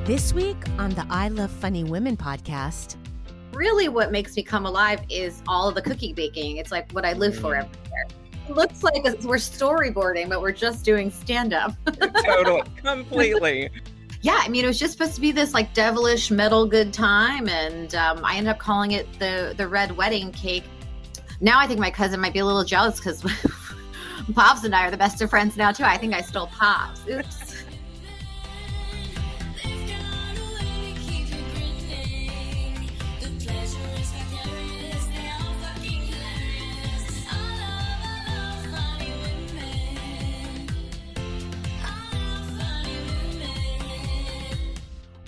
This week on the I Love Funny Women podcast. Really what makes me come alive is all of the cookie baking. It's like what I live for every year. It looks like we're storyboarding, but we're just doing stand-up. Totally, completely. Yeah, I mean, it was just supposed to be this like devilish metal good time, and I ended up calling it the red wedding cake. Now I think my cousin might be a little jealous because Pops and I are the best of friends now too. I think I stole Pops. Oops.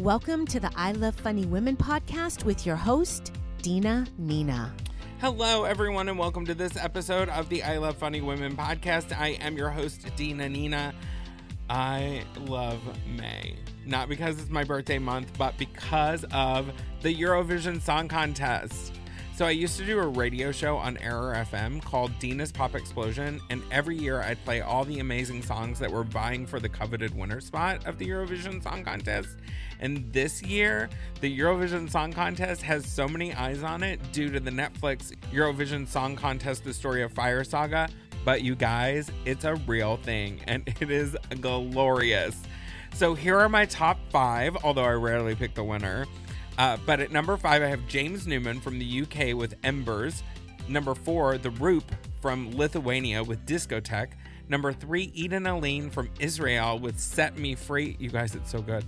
Welcome to the I Love Funny Women podcast with your host, Dina Nina. Hello, everyone, and welcome to this episode of the I Love Funny Women podcast. I am your host, Dina Nina. I love May. Not because it's my birthday month, but because of the Eurovison Song Contest. So I used to do a radio show on Error FM called Dina's Pop Explosion, and every year I'd play all the amazing songs that were vying for the coveted winner spot of the Eurovison Song Contest. And this year, the Eurovison Song Contest has so many eyes on it due to the Netflix Eurovison Song Contest, The Story of Fire saga. But you guys, it's a real thing, and it is glorious. So here are my top 5, although I rarely pick the winner. But at number 5, I have James Newman from the UK with Embers. Number 4, The Roop from Lithuania with Discotheque. Number 3, Eden Aline from Israel with Set Me Free. You guys, it's so good.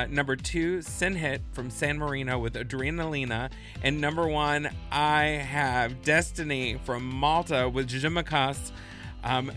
Number 2, Sinhit from San Marino with Adrenalina. And number 1, I have Destiny from Malta with Jimakas.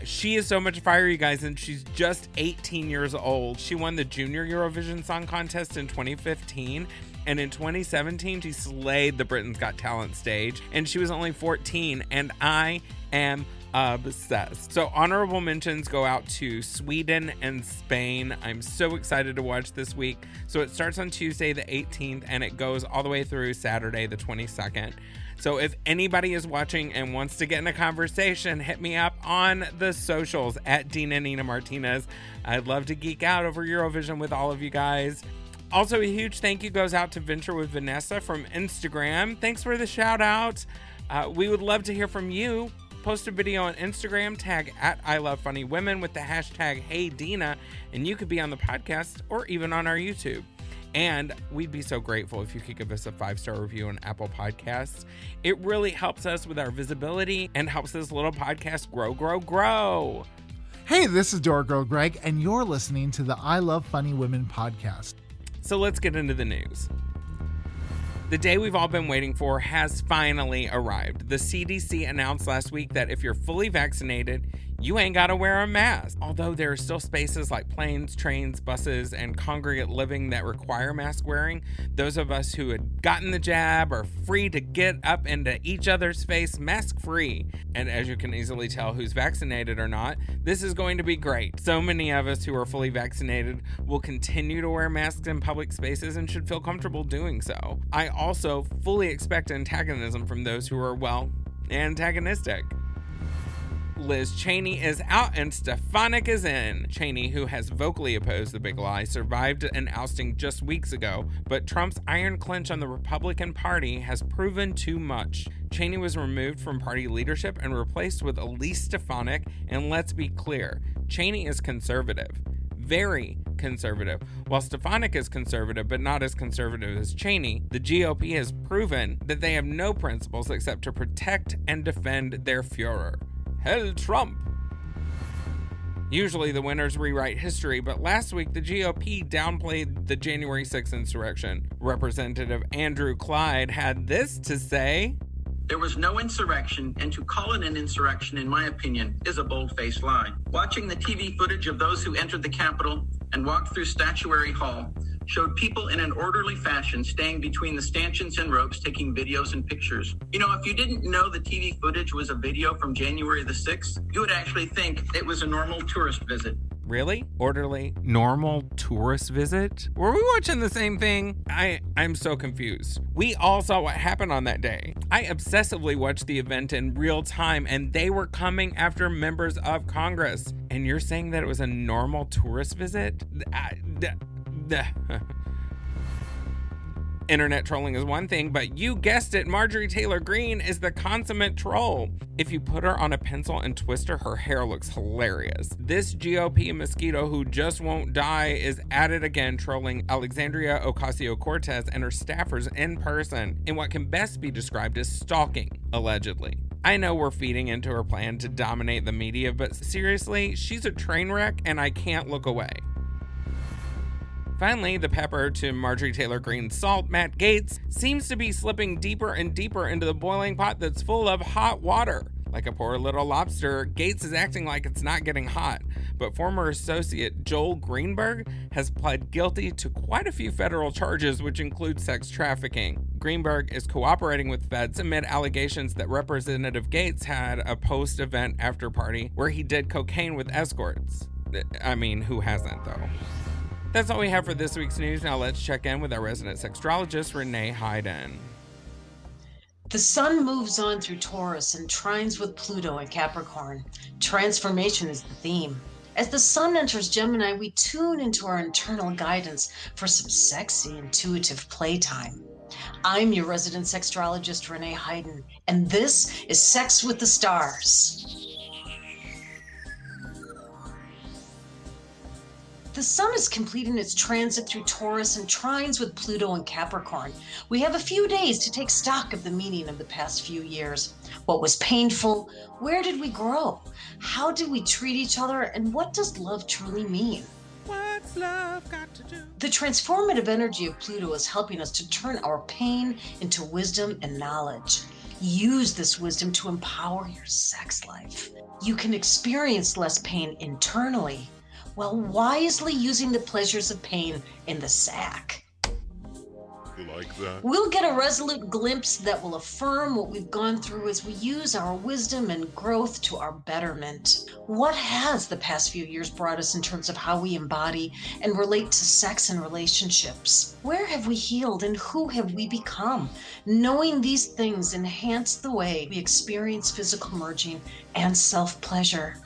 She is so much fire, you guys, and she's just 18 years old. She won the Junior Eurovision Song Contest in 2015. And in 2017, she slayed the Britain's Got Talent stage. And she was only 14. And I am obsessed. So honorable mentions go out to Sweden and Spain. I'm so excited to watch this week. So it starts on Tuesday the 18th and it goes all the way through Saturday the 22nd. So if anybody is watching and wants to get in a conversation, hit me up on the socials at Dina Nina Martinez. I'd love to geek out over Eurovision with all of you guys. Also, a huge thank you goes out to Venture with Vanessa from Instagram. Thanks for the shout out. We would love to hear from you. Post a video on Instagram, tag at I Love Funny Women with the hashtag HeyDina, and you could be on the podcast or even on our YouTube. And we'd be so grateful if you could give us a 5-star review on Apple Podcasts. It really helps us with our visibility and helps this little podcast grow. Hey, this is Door Girl Greg, and you're listening to the I Love Funny Women podcast. So let's get into the news. The day we've all been waiting for has finally arrived. The CDC announced last week that if you're fully vaccinated, you ain't gotta wear a mask. Although there are still spaces like planes, trains, buses, and congregate living that require mask wearing, those of us who had gotten the jab are free to get up into each other's face mask-free. And as you can easily tell who's vaccinated or not, this is going to be great. So many of us who are fully vaccinated will continue to wear masks in public spaces and should feel comfortable doing so. I also fully expect antagonism from those who are, well, antagonistic. Liz Cheney is out and Stefanik is in. Cheney, who has vocally opposed the big lie, survived an ousting just weeks ago, but Trump's iron clinch on the Republican Party has proven too much. Cheney was removed from party leadership and replaced with Elise Stefanik, and let's be clear, Cheney is conservative. Very conservative. While Stefanik is conservative, but not as conservative as Cheney, the GOP has proven that they have no principles except to protect and defend their Führer. Hell Trump! Usually the winners rewrite history, but last week the GOP downplayed the January 6th insurrection. Representative Andrew Clyde had this to say: There was no insurrection, and to call it an insurrection, in my opinion, is a bold-faced lie. Watching the TV footage of those who entered the Capitol and walked through Statuary Hall showed people in an orderly fashion staying between the stanchions and ropes taking videos and pictures. You know, if you didn't know the TV footage was a video from January the 6th, you would actually think it was a normal tourist visit. Really? Orderly? Normal tourist visit? Were we watching the same thing? I'm so confused. We all saw what happened on that day. I obsessively watched the event in real time, and they were coming after members of Congress. And you're saying that it was a normal tourist visit? Internet trolling is one thing, but you guessed it, Marjorie Taylor Green is the consummate troll. If you put her on a pencil and twist her hair looks hilarious. This GOP mosquito who just won't die is at it again, trolling Alexandria Ocasio-Cortez and her staffers in person in what can best be described as stalking, allegedly. I know we're feeding into her plan to dominate the media, but seriously, she's a train wreck and I can't look away. Finally, the pepper to Marjorie Taylor Green's salt, Matt Gaetz, seems to be slipping deeper and deeper into the boiling pot that's full of hot water. Like a poor little lobster, Gaetz is acting like it's not getting hot, but former associate Joel Greenberg has pled guilty to quite a few federal charges, which include sex trafficking. Greenberg is cooperating with feds amid allegations that Representative Gaetz had a post-event after-party where he did cocaine with escorts. I mean, who hasn't, though? That's all we have for this week's news. Now let's check in with our resident sextrologist, René Heiden. The sun moves on through Taurus and trines with Pluto and Capricorn. Transformation is the theme. As the sun enters Gemini, we tune into our internal guidance for some sexy, intuitive playtime. I'm your resident sextrologist, René Heiden, and this is Sex with the Stars. The sun is completing its transit through Taurus and trines with Pluto and Capricorn. We have a few days to take stock of the meaning of the past few years. What was painful? Where did we grow? How did we treat each other? And what does love truly mean? What's love got to do? The transformative energy of Pluto is helping us to turn our pain into wisdom and knowledge. Use this wisdom to empower your sex life. You can experience less pain internally, while wisely using the pleasures of pain in the sack. You like that? We'll get a resolute glimpse that will affirm what we've gone through as we use our wisdom and growth to our betterment. What has the past few years brought us in terms of how we embody and relate to sex and relationships? Where have we healed and who have we become? Knowing these things enhance the way we experience physical merging and self-pleasure.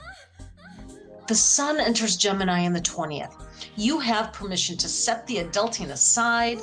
The sun enters Gemini on the 20th. You have permission to set the adulting aside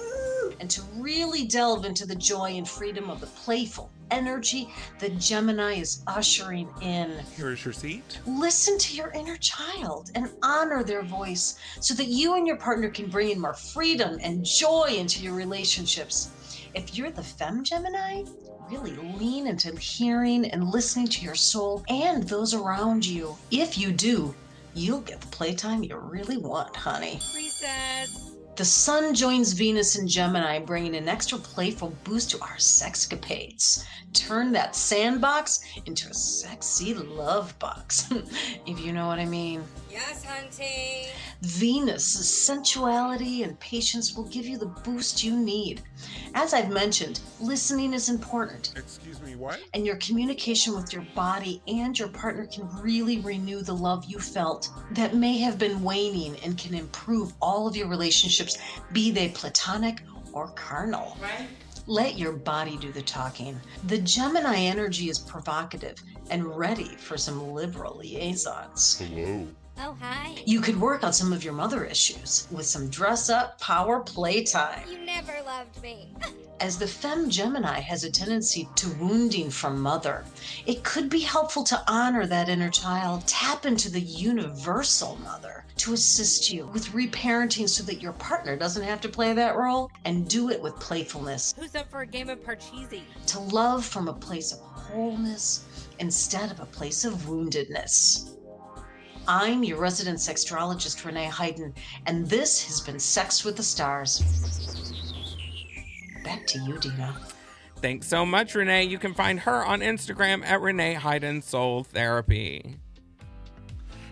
and to really delve into the joy and freedom of the playful energy that Gemini is ushering in. Here's your seat. Listen to your inner child and honor their voice so that you and your partner can bring in more freedom and joy into your relationships. If you're the femme Gemini, really lean into hearing and listening to your soul and those around you. If you do, you'll get the playtime you really want, honey. Recess. The sun joins Venus in Gemini, bringing an extra playful boost to our sexcapades. Turn that sandbox into a sexy love box, if you know what I mean. Yes, hunty. Venus's sensuality and patience will give you the boost you need. As I've mentioned, listening is important. Excuse me, what? And your communication with your body and your partner can really renew the love you felt that may have been waning and can improve all of your relationships, be they platonic or carnal. Right? Let your body do the talking. The Gemini energy is provocative and ready for some liberal liaisons. Hello. Oh, hi. You could work on some of your mother issues with some dress-up power playtime. You never loved me. As the femme Gemini has a tendency to wounding from mother, it could be helpful to honor that inner child. Tap into the universal mother to assist you with reparenting so that your partner doesn't have to play that role, and do it with playfulness. Who's up for a game of Parcheesi? To love from a place of wholeness instead of a place of woundedness. I'm your resident sextrologist, René Heiden, and this has been Sex with the Stars. Back to you, Dina. Thanks so much, Renee. You can find her on Instagram at René Heiden Soul Therapy.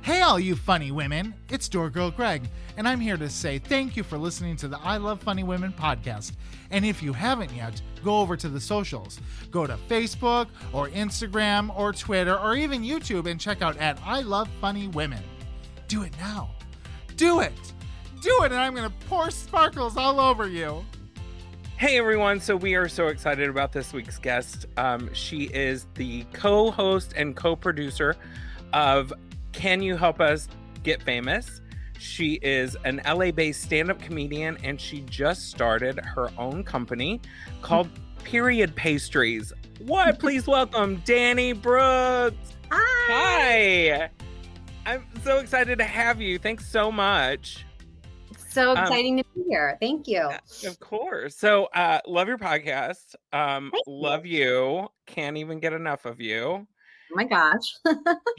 Hey, all you funny women, it's Door Girl Greg, and I'm here to say thank you for listening to the I Love Funny Women podcast. And if you haven't yet, go over to the socials. Go to Facebook or Instagram or Twitter or even YouTube and check out at I Love Funny Women. Do it now. Do it! Do it, and I'm going to pour sparkles all over you. Hey everyone, so we are so excited about this week's guest. She is the co-host and co-producer of Can You Help Us Get Famous? She is an LA-based stand-up comedian, and she just started her own company called Period Pastries. What? Please welcome Dani Brooks. Hi. I'm so excited to have you. Thanks so much. So exciting to be here. Thank you. Of course. So, love your podcast. Love you. Can't even get enough of you. Oh my gosh.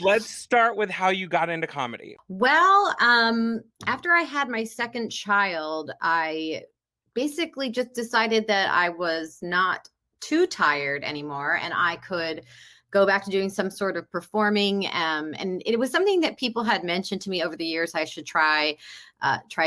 Let's start with how you got into comedy. Well, after I had my second child, I basically just decided that I was not too tired anymore and I could go back to doing some sort of performing. And it was something that people had mentioned to me over the years I should try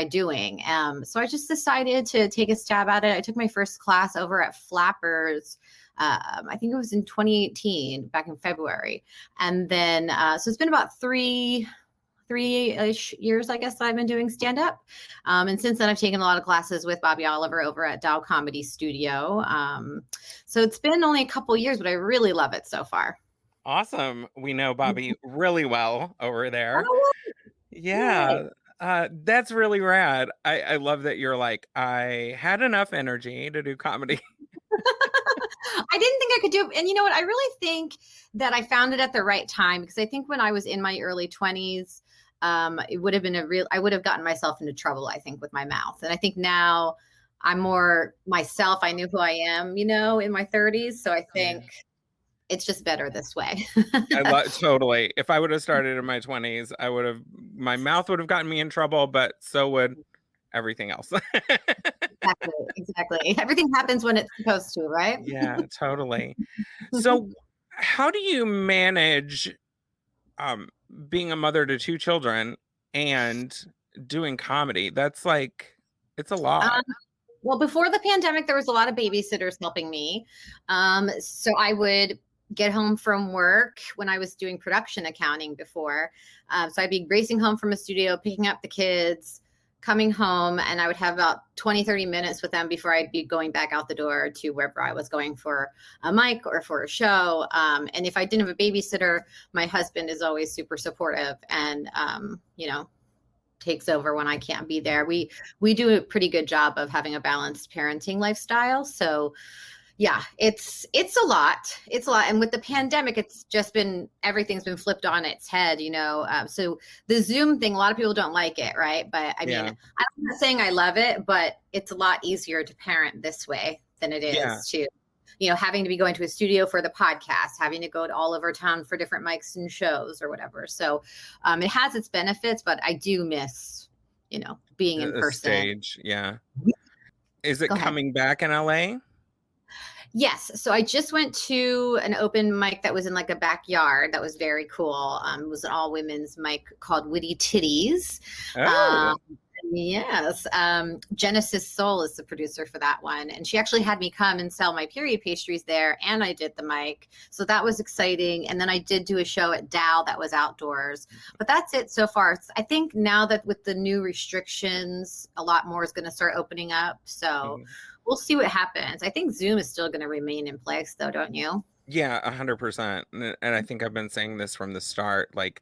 doing. So I just decided to take a stab at it. I took my first class over at Flappers. I think it was in 2018, back in February. And then, so it's been about three-ish years, I guess, I've been doing stand-up. And since then, I've taken a lot of classes with Bobby Oliver over at Dow Comedy Studio. So it's been only a couple years, but I really love it so far. Awesome. We know Bobby really well over there. Oh, Yeah. That's really rad. I love that you're like, I had enough energy to do comedy. I didn't think I could do it. And you know what? I really think that I found it at the right time, because I think when I was in my early 20s, it would have been I would have gotten myself into trouble, I think, with my mouth. And I think now I'm more myself. I knew who I am, in my 30s. So I think it's just better this way. Totally. If I would have started in my 20s, my mouth would have gotten me in trouble, but so would everything else. Exactly. Everything happens when it's supposed to, right? Yeah, totally. So how do you manage being a mother to two children and doing comedy? That's like, it's a lot. Well, before the pandemic, there was a lot of babysitters helping me. So I would get home from work when I was doing production accounting before. So I'd be racing home from a studio, picking up the kids, coming home, and I would have about 20, 30 minutes with them before I'd be going back out the door to wherever I was going for a mic or for a show. And if I didn't have a babysitter, my husband is always super supportive and, takes over when I can't be there. We do a pretty good job of having a balanced parenting lifestyle. So yeah, it's a lot. It's a lot. And with the pandemic, it's just everything's been flipped on its head, so the Zoom thing, a lot of people don't like it. Right. But I mean, I'm not saying I love it, but it's a lot easier to parent this way than it is to, having to be going to a studio for the podcast, having to go to all over town for different mics and shows or whatever. So it has its benefits, but I do miss, being in person. Stage. Yeah. Is it coming back in LA? Yes. So I just went to an open mic that was in like a backyard. That was very cool. It was an all women's mic called Witty Titties. Oh. Yes. Genesis Soul is the producer for that one. And she actually had me come and sell my period pastries there. And I did the mic. So that was exciting. And then I did do a show at Dow that was outdoors. But that's it so far. I think now that with the new restrictions, a lot more is going to start opening up. So we'll see what happens. I think Zoom is still going to remain in place, though, don't you? Yeah, 100%. And I think I've been saying this from the start, like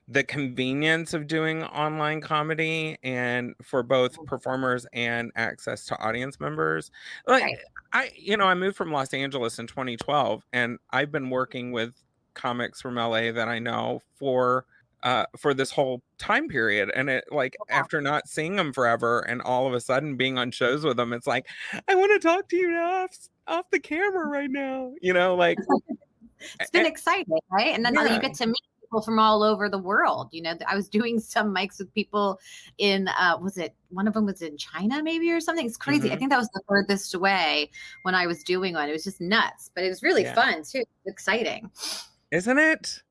the convenience of doing online comedy and for both performers and access to audience members. Like I moved from Los Angeles in 2012 and I've been working with comics from LA that I know for this whole time period. And it after not seeing them forever and all of a sudden being on shows with them, it's like, I want to talk to you now off the camera right now, it's been exciting, right? And then you get to meet people from all over the world. I was doing some mics with people in one of them was in China maybe or something. It's crazy. I think that was the furthest away when I was doing one. It was just nuts, but it was really fun too. Exciting, isn't it?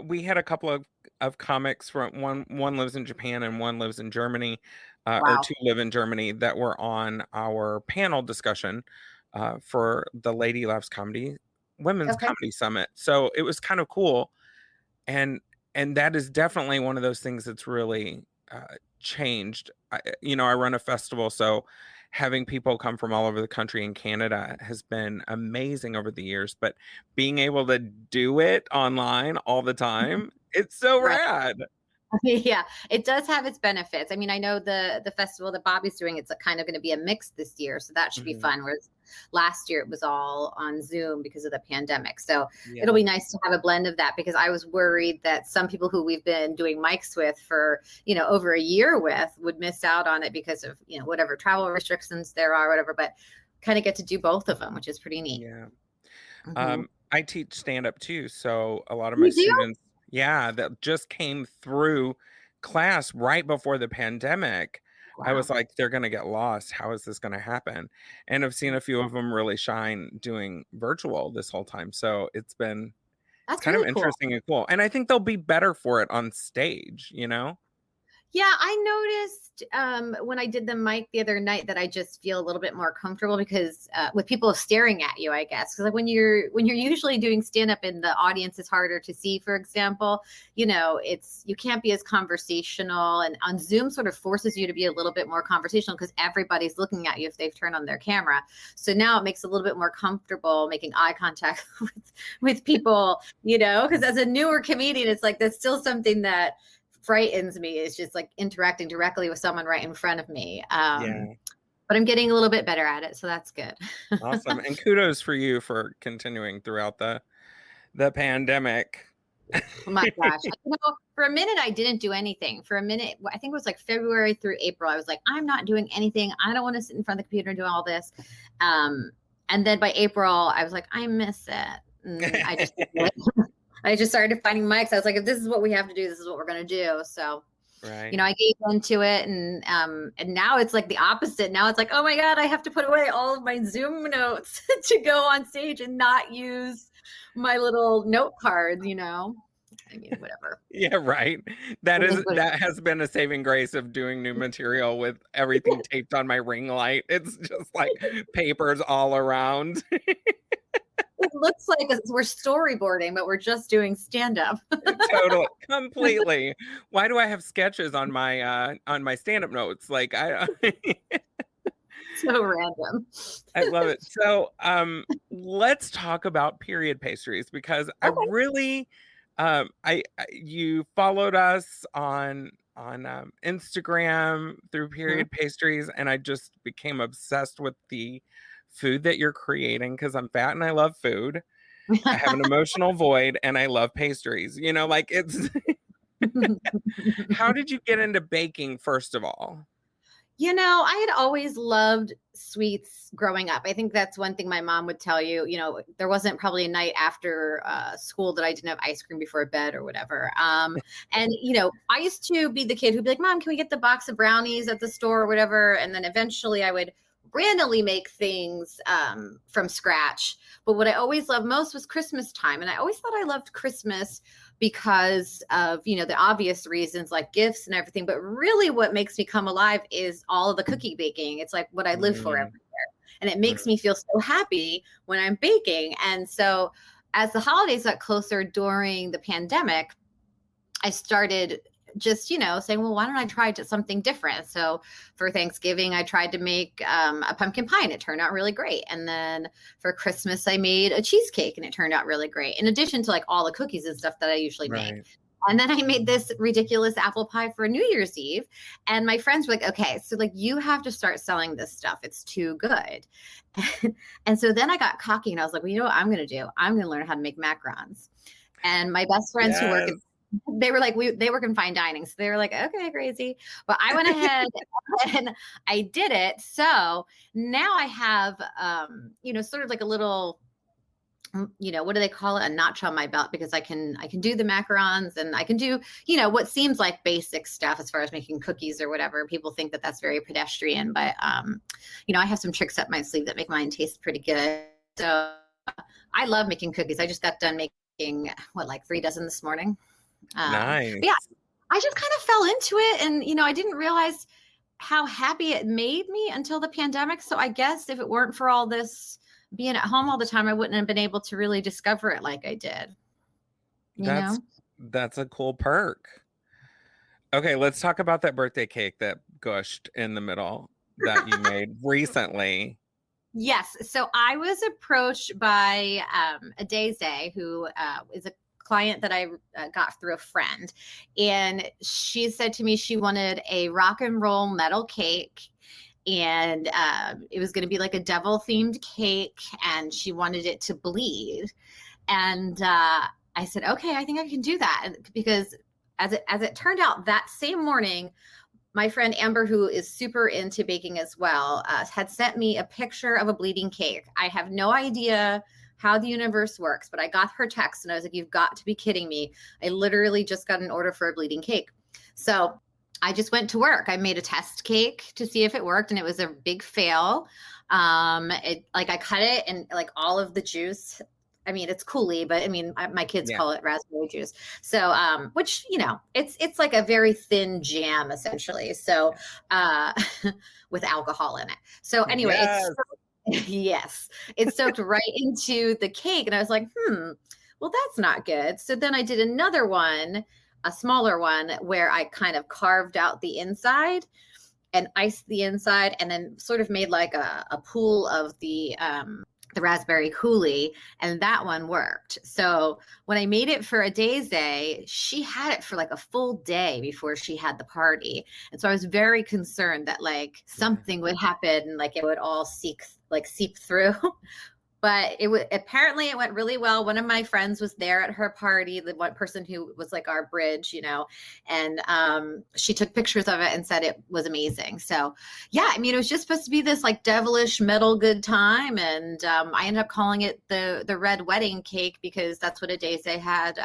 We had a couple of comics from one lives in Japan and one lives in Germany, or two live in Germany, that were on our panel discussion for the Lady Loves Comedy Women's Comedy Summit. So it was kind of cool, and that is definitely one of those things that's really changed. I run a festival, so having people come from all over the country and Canada has been amazing over the years, but being able to do it online all the time, it's so rad. Yeah, it does have its benefits. I mean, I know the festival that Bobby's doing, it's kind of going to be a mix this year, so that should be fun. Whereas last year it was all on Zoom because of the pandemic. So it'll be nice to have a blend of that, because I was worried that some people who we've been doing mics with for, over a year with would miss out on it because of, whatever travel restrictions there are, whatever, but kind of get to do both of them, which is pretty neat. Yeah. I teach stand-up too, so a lot of You my do? students, that just came through class right before the pandemic. I was like, they're going to get lost. How is this going to happen? And I've seen a few of them really shine doing virtual this whole time. So it's been kind of interesting and cool. And I think they'll be better for it on stage, Yeah, I noticed when I did the mic the other night that I just feel a little bit more comfortable because with people staring at you, I guess. Because like when you're usually doing stand up and the audience is harder to see, for example, you can't be as conversational, and on Zoom sort of forces you to be a little bit more conversational because everybody's looking at you if they've turned on their camera. So now it makes it a little bit more comfortable making eye contact with people, because as a newer comedian, it's like that's still something that frightens me, is just like interacting directly with someone right in front of me. But I'm getting a little bit better at it, so that's good. Awesome. And kudos for you for continuing throughout the pandemic. Oh my gosh. For a minute, I didn't do anything. For a minute, I think it was like February through April, I was like, I'm not doing anything. I don't want to sit in front of the computer and do all this. And then by April, I was like, I miss it. And I just started finding mics. I was like, if this is what we have to do, this is what we're going to do. So, I gave into it, and now it's like the opposite. Now it's like, oh my God, I have to put away all of my Zoom notes to go on stage and not use my little note cards, I mean, whatever. Yeah, right. That has been a saving grace of doing new material with everything taped on my ring light. It's just like papers all around. It looks like we're storyboarding, but we're just doing stand-up. Totally, completely. Why do I have sketches on my stand-up notes? Like so random. I love it. So let's talk about Period Pastries, because I really you followed us on Instagram through Period Pastries, and I just became obsessed with the food that you're creating, because I'm fat and I love food. I have an emotional void and I love pastries. It's How did you get into baking, first of all? I had always loved sweets growing up. I think that's one thing my mom would tell you. There wasn't probably a night after school that I didn't have ice cream before bed or whatever. And, I used to be the kid who'd be like, Mom, can we get the box of brownies at the store or whatever? And then eventually I would randomly make things from scratch. But what I always loved most was Christmas time. And I always thought I loved Christmas because of, the obvious reasons like gifts and everything. But really what makes me come alive is all of the cookie baking. It's like what I live for every year. And it makes me feel so happy when I'm baking. And so as the holidays got closer during the pandemic, I started just, saying, well, why don't I try something different? So for Thanksgiving, I tried to make a pumpkin pie, and it turned out really great. And then for Christmas, I made a cheesecake, and it turned out really great, in addition to like all the cookies and stuff that I usually make. And then I made this ridiculous apple pie for New Year's Eve. And my friends were like, okay, so like you have to start selling this stuff. It's too good. And so then I got cocky, and I was like, well, you know what I'm going to do? I'm going to learn how to make macarons. And my best friends who work they were like, they work in fine dining. So they were like, okay, crazy. But I went ahead and I did it. So now I have, sort of like a little, what do they call it? A notch on my belt, because I can do the macarons, and I can do, what seems like basic stuff as far as making cookies or whatever. People think that that's very pedestrian, but, I have some tricks up my sleeve that make mine taste pretty good. So I love making cookies. I just got done making, 3 dozen this morning. Nice. Yeah, I just kind of fell into it, and I didn't realize how happy it made me until the pandemic. So I guess if it weren't for all this being at home all the time, I wouldn't have been able to really discover it like I did. That's a cool perk. Okay, let's talk about that birthday cake that gushed in the middle that you made recently. Yes. So I was approached by Adeze, who is a client that I got through a friend. And she said to me she wanted a rock and roll metal cake. And it was going to be like a devil themed cake. And she wanted it to bleed. And I said, okay, I think I can do that. Because as it turned out, that same morning, my friend Amber, who is super into baking as well, had sent me a picture of a bleeding cake. I have no idea how the universe works, but I got her text and I was like, you've got to be kidding me. I literally just got an order for a bleeding cake. So I just went to work. I made a test cake to see if it worked, and it was a big fail. I cut it, and like all of the juice, I mean, it's coulis, but I mean, my kids call it raspberry juice. So, which, it's like a very thin jam essentially. So, with alcohol in it. So anyway, it soaked right into the cake. And I was like, well, that's not good. So then I did another one, a smaller one, where I kind of carved out the inside and iced the inside, and then sort of made like a pool of the raspberry coulis, and that one worked. So when I made it for a day, she had it for like a full day before she had the party. And so I was very concerned that like something would happen and like it would all seep through. But apparently it went really well. One of my friends was there at her party, the one person who was like our bridge, and she took pictures of it and said it was amazing. So yeah, I mean, it was just supposed to be this like devilish metal good time. And I ended up calling it the red wedding cake because that's what Adese had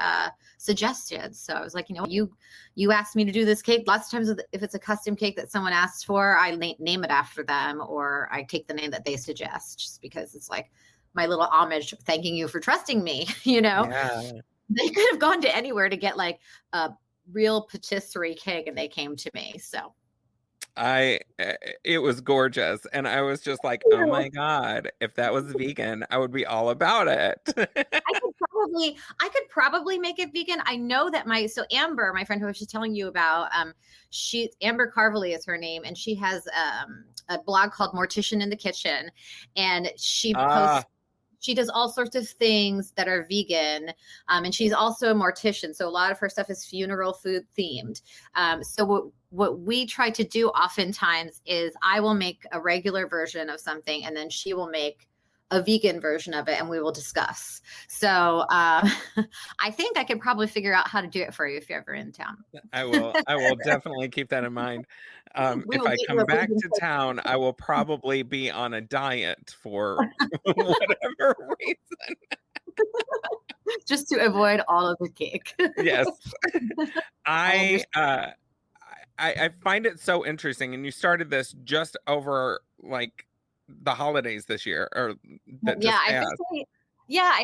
suggested. So I was like, you asked me to do this cake. Lots of times if it's a custom cake that someone asks for, I name it after them, or I take the name that they suggest, just because it's like my little homage, thanking you for trusting me. Yeah. They could have gone to anywhere to get like a real patisserie cake, and they came to me. So it was gorgeous, and I was just like, oh my God, if that was vegan, I would be all about it. I could probably make it vegan. I know that Amber, my friend who I was just telling you about, Amber Carvely is her name, and she has a blog called Mortician in the Kitchen, and she posts. She does all sorts of things that are vegan, and she's also a mortician. So a lot of her stuff is funeral food themed. So what we try to do oftentimes is I will make a regular version of something, and then she will make a vegan version of it, and we will discuss. So I think I could probably figure out how to do it for you if you're ever in town. I will definitely keep that in mind. If I come back to town, I will probably be on a diet for whatever reason. Just to avoid all of the cake. Yes. I find it so interesting. And you started this just over like the holidays this year, or I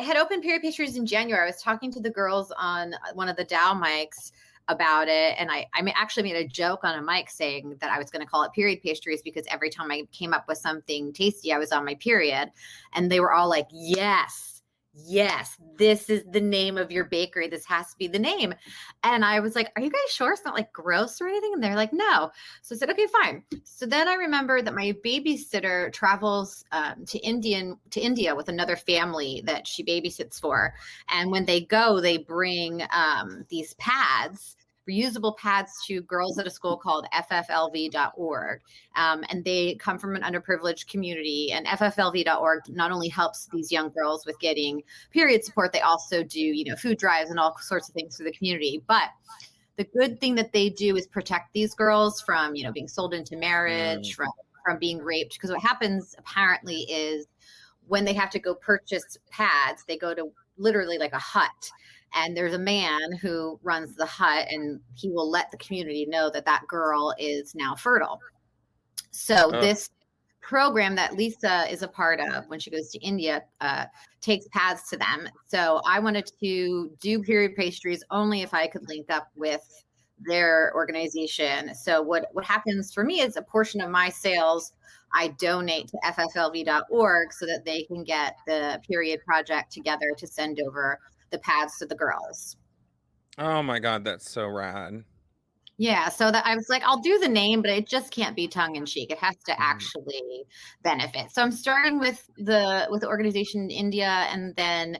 had opened Period Pastries in January. I was talking to the girls on one of the Dow mics about it, and I actually made a joke on a mic saying that I was going to call it Period Pastries because every time I came up with something tasty, I was on my period, and they were all like, yes, this is the name of your bakery. This has to be the name. And I was like, are you guys sure it's not like gross or anything? And they're like, no. So I said, okay, fine. So then I remember that my babysitter travels to India with another family that she babysits for. And when they go, they bring these pads, reusable pads, to girls at a school called fflv.org. And they come from an underprivileged community. And fflv.org not only helps these young girls with getting period support, they also do, food drives and all sorts of things for the community. But the good thing that they do is protect these girls from, being sold into marriage, from being raped. Because what happens apparently is when they have to go purchase pads, they go to literally like a hut. And there's a man who runs the hut, and he will let the community know that that girl is now fertile. So this program that Lisa is a part of when she goes to India takes paths to them. So I wanted to do Period Pastries only if I could link up with their organization. So what happens for me is a portion of my sales I donate to fflv.org so that they can get the Period Project together to send over the paths to the girls. Oh my God, that's so rad. Yeah, so that I was like, I'll do the name, but it just can't be tongue in cheek. It has to actually benefit. So I'm starting with the organization in India, and then,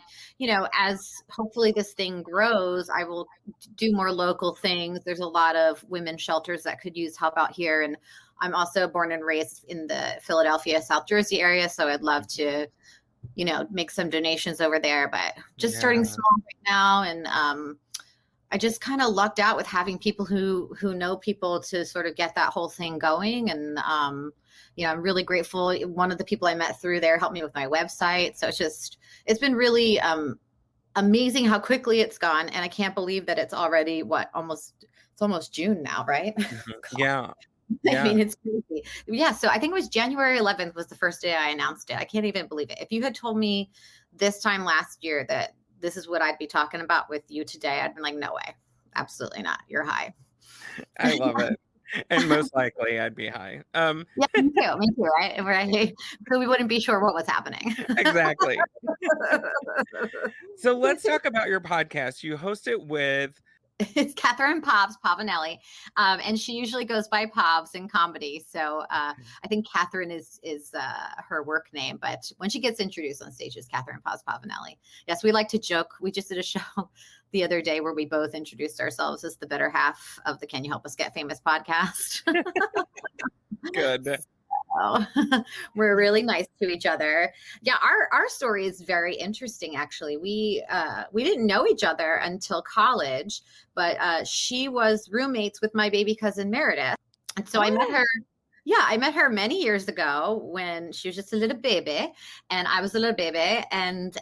as hopefully this thing grows, I will do more local things. There's a lot of women's shelters that could use help out here, and I'm also born and raised in the Philadelphia, South Jersey area, so I'd love to, make some donations over there. But just starting small right now, and I just kind of lucked out with having people who know people to sort of get that whole thing going. And, I'm really grateful. One of the people I met through there helped me with my website. So it's been really amazing how quickly it's gone. And I can't believe that it's already it's almost June now, right? Yeah. I mean, it's crazy. Yeah. So I think it was January 11th was the first day I announced it. I can't even believe it. If you had told me this time last year that this is what I'd be talking about with you today, I'd be like, no way. Absolutely not. You're high. I love it. And most likely I'd be high. Yeah, me too, right? So we wouldn't be sure what was happening. Exactly. So let's talk about your podcast. You host it with... It's Catherine Pavanelli, and she usually goes by Pavs in comedy. So I think Catherine is her work name, but when she gets introduced on stage, it's Catherine Pavanelli. Yes, we like to joke. We just did a show the other day where we both introduced ourselves as the better half of the Can You Help Us Get Famous podcast. Good. So, we're really nice to each other. Yeah, our story is very interesting, actually. We didn't know each other until college, but she was roommates with my baby cousin Meredith. And so I met her. Yeah, I met her many years ago when she was just a little baby and I was a little baby. And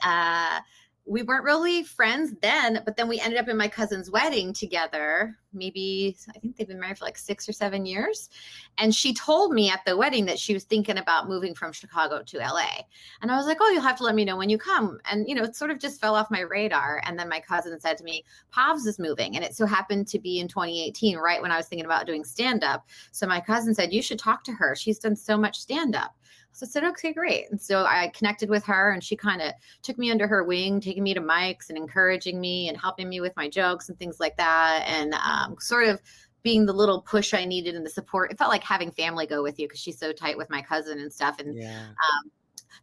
we weren't really friends then, but then we ended up in my cousin's wedding together. Maybe, I think they've been married for like 6 or 7 years. And she told me at the wedding that she was thinking about moving from Chicago to LA. And I was like, oh, you'll have to let me know when you come. And, it sort of just fell off my radar. And then my cousin said to me, Pavs is moving. And it so happened to be in 2018, right when I was thinking about doing stand-up. So my cousin said, you should talk to her. She's done so much stand-up. So I said, okay, great. And so I connected with her and she kind of took me under her wing, taking me to mics and encouraging me and helping me with my jokes and things like that. And sort of being the little push I needed and the support. It felt like having family go with you because she's so tight with my cousin and stuff. And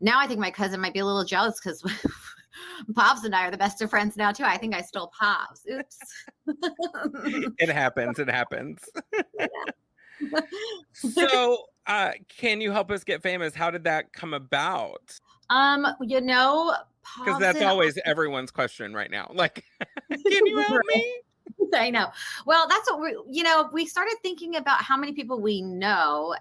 now I think my cousin might be a little jealous because Pavs and I are the best of friends now too. I think I stole Pavs. Oops. It happens. So can you help us get famous? How did that come about? Because that's always everyone's question right now. Like, can you help me? I know. Well, that's what we started thinking about how many people we know.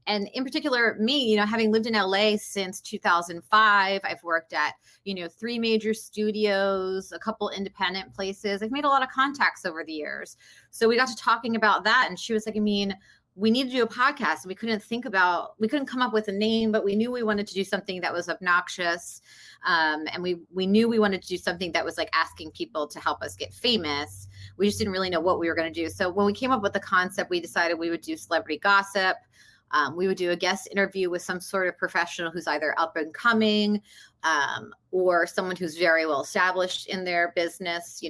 And in particular, me, having lived in LA since 2005, I've worked at, 3 major studios, a couple independent places. I've made a lot of contacts over the years. So we got to talking about that. And she was like, we need to do a podcast. We couldn't come up with a name, but we knew we wanted to do something that was obnoxious. And we knew we wanted to do something that was like asking people to help us get famous. We just didn't really know what we were going to do. So when we came up with the concept, we decided we would do celebrity gossip. We would do a guest interview with some sort of professional who's either up and coming or someone who's very well established in their business,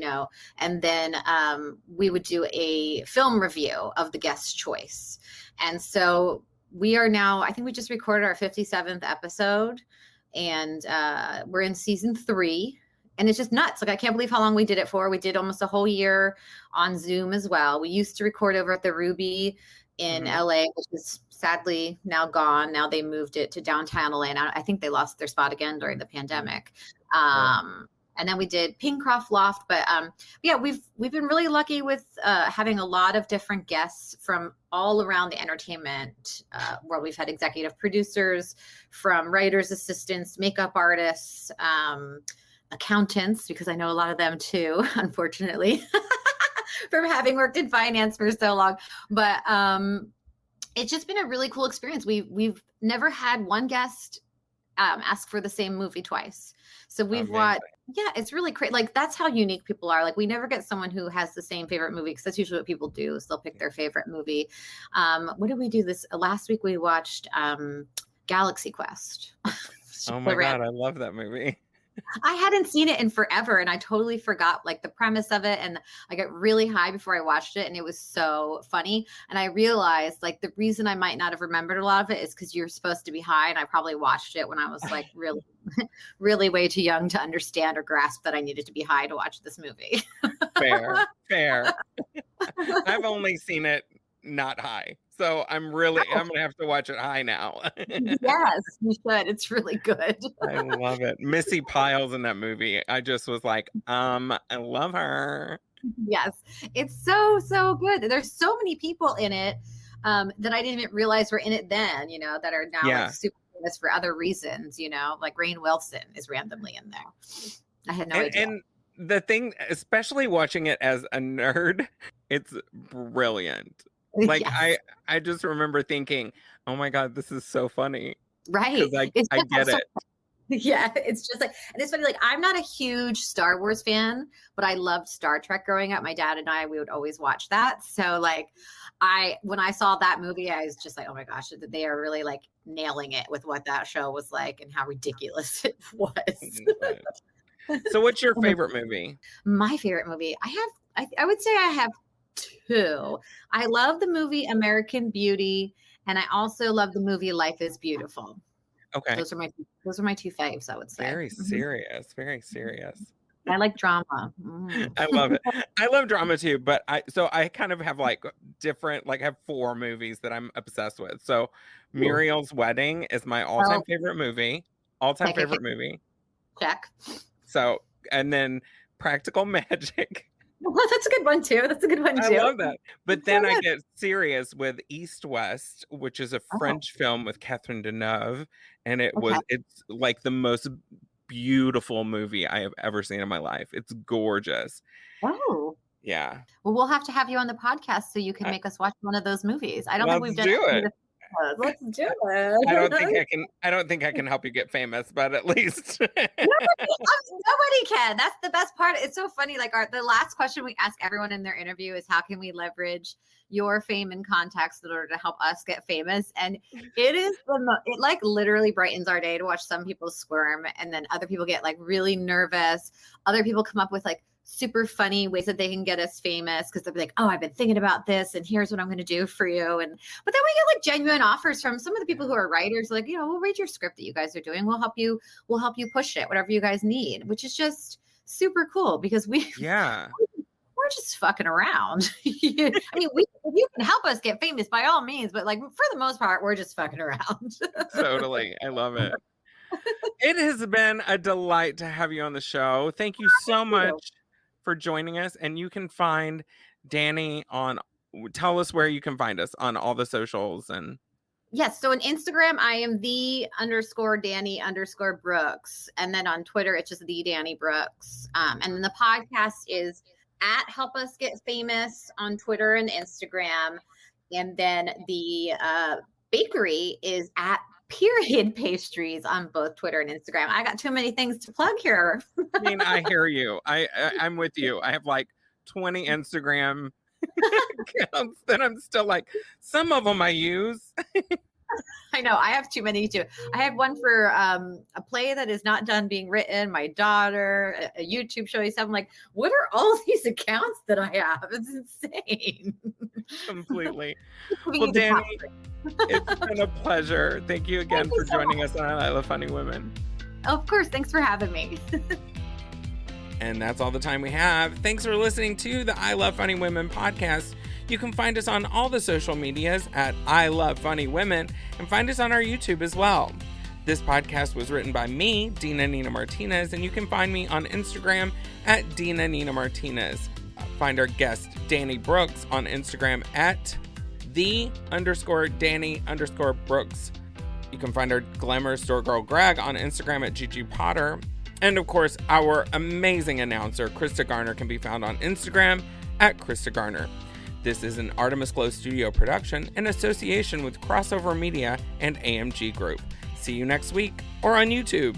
and then we would do a film review of the guest's choice. And so we are now, I think we just recorded our 57th episode and we're in season 3. And it's just nuts. Like, I can't believe how long we did it for. We did almost a whole year on Zoom as well. We used to record over at the Ruby in LA, which is sadly now gone. Now they moved it to downtown LA. And I think they lost their spot again during the pandemic. And then we did Pincroft Loft. But yeah, we've been really lucky with having a lot of different guests from all around the entertainment world. We've had executive producers, from writers, assistants, makeup artists, accountants, because I know a lot of them too, unfortunately, from having worked in finance for so long. But it's just been a really cool experience. We've never had one guest ask for the same movie twice. So we've watched, yeah, it's really great. Like, that's how unique people are. Like, we never get someone who has the same favorite movie, because that's usually what people do, is they'll pick their favorite movie. What did we do this last week? We watched Galaxy Quest. Oh my God, I love that movie. I hadn't seen it in forever, and I totally forgot like the premise of it. And I got really high before I watched it, and it was so funny. And I realized like the reason I might not have remembered a lot of it is because you're supposed to be high, and I probably watched it when I was like really, really way too young to understand or grasp that I needed to be high to watch this movie. Fair. I've only seen it not high. So I'm going to have to watch it high now. Yes, you should. It's really good. I love it. Missy Pyle's in that movie. I just was like, I love her. Yes, it's so good. There's so many people in it that I didn't even realize were in it then, that are now like super famous for other reasons, like Rainn Wilson is randomly in there. I had no idea. And the thing, especially watching it as a nerd, it's brilliant. Like yes. I just remember thinking, oh my God, this is so funny. Right. I get it. Yeah, it's just like, and it's funny, like I'm not a huge Star Wars fan, but I loved Star Trek growing up. My dad and we would always watch that. So like when I saw that movie, I was just like, oh my gosh, they are really like nailing it with what that show was like and how ridiculous it was. So what's your favorite movie? My favorite movie, I would say I have two. I love the movie American Beauty, and I also love the movie Life is Beautiful. Okay. Those are my two faves, I would say. Very serious. I like drama. I love it. I love drama too, but I kind of have like different, like I have 4 movies that I'm obsessed with. So Muriel's Wedding is my all-time favorite movie. All-time favorite movie. Check. So, and then Practical Magic. Well, that's a good one too. I love that. But then I get serious with East West, which is a French film with Catherine Deneuve, and it's like the most beautiful movie I have ever seen in my life. It's gorgeous. Oh. Yeah. Well, we'll have to have you on the podcast so you can make us watch one of those movies. I don't think we've done it. Let's do it. I don't think I can help you get famous, but at least nobody can. That's the best part. It's so funny. Like the last question we ask everyone in their interview is, how can we leverage your fame and contacts in order to help us get famous? And it is it like literally brightens our day to watch some people squirm, and then other people get like really nervous. Other people come up with like super funny ways that they can get us famous, because they'll be like, oh, I've been thinking about this and here's what I'm going to do for you. But then we get like genuine offers from some of the people who are writers, like, we'll read your script that you guys are doing. We'll help you push it, whatever you guys need, which is just super cool, because we're just fucking around. I mean, if you can help us get famous, by all means, but like for the most part, we're just fucking around. Totally. I love it. It has been a delight to have you on the show. Thank you so much for joining us. And you can find Dani tell us where you can find us on all the socials. And yes, so on Instagram I am _Dani Brooks, and then on Twitter it's just the Dani Brooks, and then the podcast is at Help Us Get Famous on Twitter and Instagram, and then the bakery is at Period Pastries on both Twitter and Instagram. I got too many things to plug here. I mean, I hear you. I'm with you. I have like 20 Instagram accounts that I'm still like, some of them I use. I know. I have too many too. I have one for a play that is not done being written, my daughter, a YouTube show. I'm like, what are all these accounts that I have? It's insane. Completely. Well, Dani, it's been a pleasure. Thank you again for joining us on I Love Funny Women. Of course. Thanks for having me. And that's all the time we have. Thanks for listening to the I Love Funny Women podcast. You can find us on all the social medias at I Love Funny Women, and find us on our YouTube as well. This podcast was written by me, Dina Nina Martinez, and you can find me on Instagram at Dina Nina Martinez. Find our guest Dani Brooks on Instagram at _Dani_Brooks. You can find our glamorous store girl Greg on Instagram at Gigi Potter. And of course, our amazing announcer, Krista Garner, can be found on Instagram at Krista Garner. This is an Artemis Glow Studio production in association with Crossover Media and AMG Group. See you next week or on YouTube.